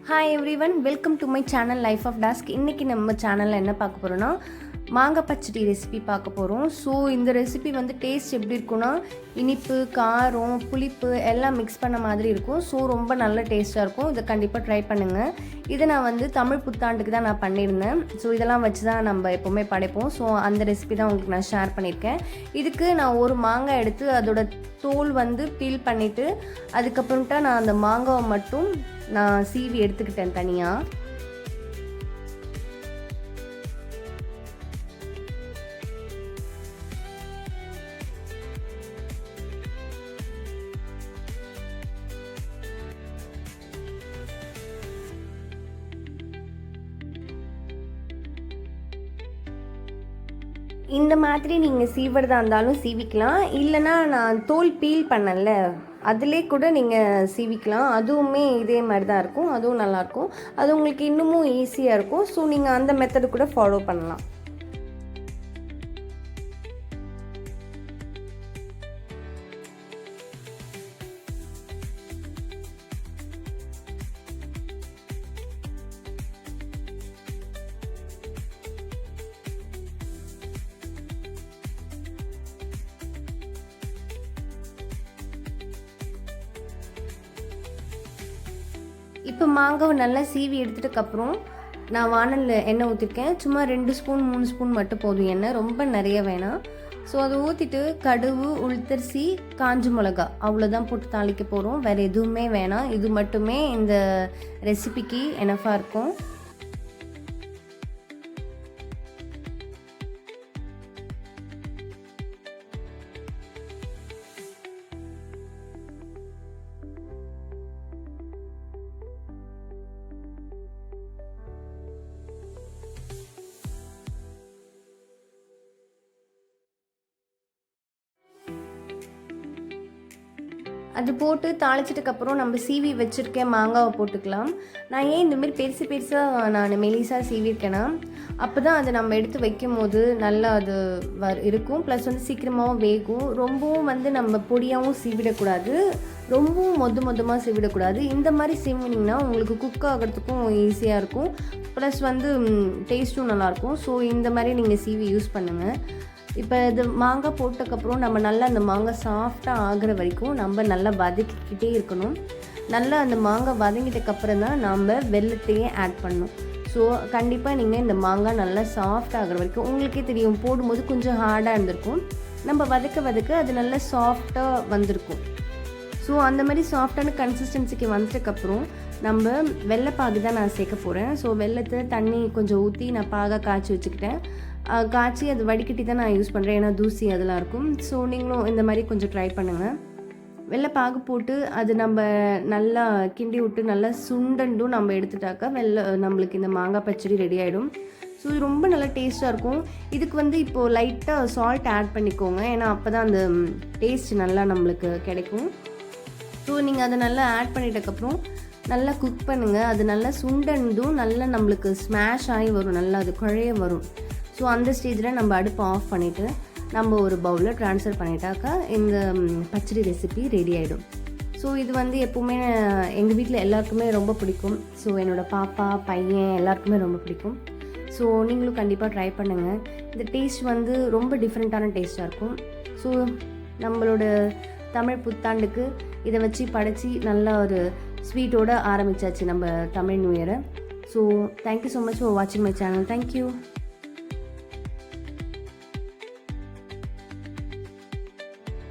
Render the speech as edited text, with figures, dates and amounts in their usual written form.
Hi everyone, welcome to my channel life of task. இன்றைக்கி நம்ம சேனலில் என்ன பார்க்க போகிறோன்னா மாங்காய் பச்சடி ரெசிபி பார்க்க போகிறோம். ஸோ இந்த ரெசிபி வந்து டேஸ்ட் எப்படி இருக்குன்னா இனிப்பு, காரம், புளிப்பு எல்லாம் மிக்ஸ் பண்ண மாதிரி இருக்கும். ஸோ ரொம்ப நல்ல டேஸ்ட்டாக இருக்கும். இதை கண்டிப்பாக ட்ரை பண்ணுங்கள். இதை நான் வந்து தமிழ் புத்தாண்டுக்கு தான் நான் பண்ணியிருந்தேன். ஸோ இதெல்லாம் வச்சு தான் நம்ம எப்போவுமே படைப்போம். ஸோ அந்த ரெசிபி தான் உங்களுக்கு நான் ஷேர் பண்ணியிருக்கேன். இதுக்கு நான் ஒரு மாங்காய் எடுத்து அதோட தோல் வந்து பீல் பண்ணிவிட்டு அதுக்கப்புறமேட்டா நான் அந்த மாங்காவை மட்டும் நான் சீவி எடுத்துக்கிட்டேன் தனியாக. இந்த மாதிரி நீங்கள் சீவுறதா இருந்தாலும் சீவிக்கலாம், இல்லைனா நான் தோல் பீல் பண்ணல அதிலே கூட நீங்கள் சீவிக்கலாம். அதுவுமே இதே மாதிரி தான் இருக்கும், அதுவும் நல்லாயிருக்கும். அது உங்களுக்கு இன்னமும் ஈஸியாக இருக்கும். ஸோ நீங்கள் அந்த மெத்தடு கூட ஃபாலோ பண்ணலாம். இப்போ மாங்காவை நல்லா சீவி எடுத்துட்டதுக்கப்புறம் நான் வானலில் எண்ணெய் ஊற்றிருக்கேன். சும்மா 2 ஸ்பூன் 3 ஸ்பூன் மட்டும் போதும் எண்ணெய், ரொம்ப நிறைய வேணாம். ஸோ அதை ஊற்றிட்டு கடுகு, உளுத்தரிசி, காஞ்ச மிளகா அவ்வளோதான் போட்டு தாளிக்க போகிறோம். வேறு எதுவுமே வேணாம். இது மட்டுமே இந்த ரெசிபிக்கு எனஃபாக இருக்கும். அது போட்டு தாளிச்சிட்டுக்கப்புறம் நம்ம சீவி வச்சுருக்கேன் மாங்காவை போட்டுக்கலாம். நான் ஏன் இந்தமாரி பெருசாக நான் மெலிசாக சீவிருக்கேன்னா அப்போ தான் அதை நம்ம எடுத்து வைக்கும் போது நல்லா அது இருக்கும். ப்ளஸ் வந்து சீக்கிரமாகவும் வேகும். ரொம்பவும் வந்து நம்ம பொடியாகவும் சீவிடக்கூடாது, ரொம்பவும் மொத்தமாக சீவிடக்கூடாது. இந்த மாதிரி சீவினிங்கன்னா உங்களுக்கு குக் ஆகிறதுக்கும் ஈஸியாக இருக்கும். ப்ளஸ் வந்து டேஸ்ட்டும் நல்லாயிருக்கும். ஸோ இந்த மாதிரி நீங்கள் சீவி யூஸ் பண்ணுங்கள். இப்போ இது மாங்காய் போட்டதுக்கப்புறம் நம்ம நல்லா அந்த மாங்காய் சாஃப்டாக ஆகிற வரைக்கும் நம்ம நல்லா வதக்கிக்கிட்டே இருக்கணும். நல்லா அந்த மாங்காய் வதங்கிட்டதுக்கப்புறம் தான் நம்ம வெல்லத்தையே ஆட் பண்ணணும். ஸோ கண்டிப்பாக நீங்கள் இந்த மாங்காய் நல்லா சாஃப்ட் ஆகிற வரைக்கும், உங்களுக்கே தெரியும் போடும்போது கொஞ்சம் ஹார்டாக இருந்திருக்கும், நம்ம வதக்க அது நல்லா சாஃப்டாக வந்திருக்கும். ஸோ அந்த மாதிரி சாஃப்டான கன்சிஸ்டன்சிக்கு வந்ததுக்கப்புறம் நம்ம வெள்ளைப்பாகு தான் நான் சேர்க்க போகிறேன். ஸோ வெள்ளத்தை தண்ணி கொஞ்சம் ஊற்றி நான் பாகாக காய்ச்சி வச்சுக்கிட்டேன். காய்ச்சி அது வடிகட்டி தான் நான் யூஸ் பண்ணுறேன், ஏன்னா தூசி அதெல்லாம் இருக்கும். ஸோ நீங்களும் இந்த மாதிரி கொஞ்சம் ட்ரை பண்ணுங்கள். வெள்ளைப்பாகு போட்டு அது நம்ம நல்லா கிண்டி விட்டு நல்லா சுண்டண்டும் நம்ம எடுத்துட்டாக்கா நம்மளுக்கு இந்த மாங்காய் பச்சடி ரெடி ஆகிடும். ஸோ இது ரொம்ப நல்லா டேஸ்ட்டாக இருக்கும். இதுக்கு வந்து இப்போது லைட்டாக சால்ட் ஆட் பண்ணிக்கோங்க, ஏன்னா அப்போ தான் அந்த டேஸ்ட் நல்லா நம்மளுக்கு கிடைக்கும். ஸோ நீங்கள் அதை நல்லா ஆட் பண்ணிட்டதுக்கப்புறம் நல்லா குக் பண்ணுங்கள். அது நல்லா சுண்டண்டும் நல்லா நம்மளுக்கு ஸ்மாஷ் ஆகி வரும், நல்லா அது குழைய வரும். ஸோ அந்த ஸ்டேஜில் நம்ம அடுப்பை ஆஃப் பண்ணிவிட்டு நம்ம ஒரு பவுலில் ட்ரான்ஸ்ஃபர் பண்ணிட்டாக்கா இந்த பச்சடி ரெசிபி ரெடி ஆகிடும். ஸோ இது வந்து எப்போவுமே எங்கள் வீட்டில் எல்லாருக்குமே ரொம்ப பிடிக்கும். ஸோ என்னோடய பாப்பா, பையன் எல்லாருக்குமே ரொம்ப பிடிக்கும். ஸோ நீங்களும் கண்டிப்பாக ட்ரை பண்ணுங்கள். இந்த டேஸ்ட் வந்து ரொம்ப டிஃப்ரெண்ட்டான டேஸ்ட்டாக இருக்கும். ஸோ நம்மளோட தமிழ் புத்தாண்டுக்கு இதை வச்சு படைச்சி நல்லா ஒரு ஸ்வீட்டோடு ஆரம்பித்தாச்சு நம்ம தமிழ் நியூ இயரை. So thank you so much for வாட்சிங் மை சேனல். தேங்க்யூ.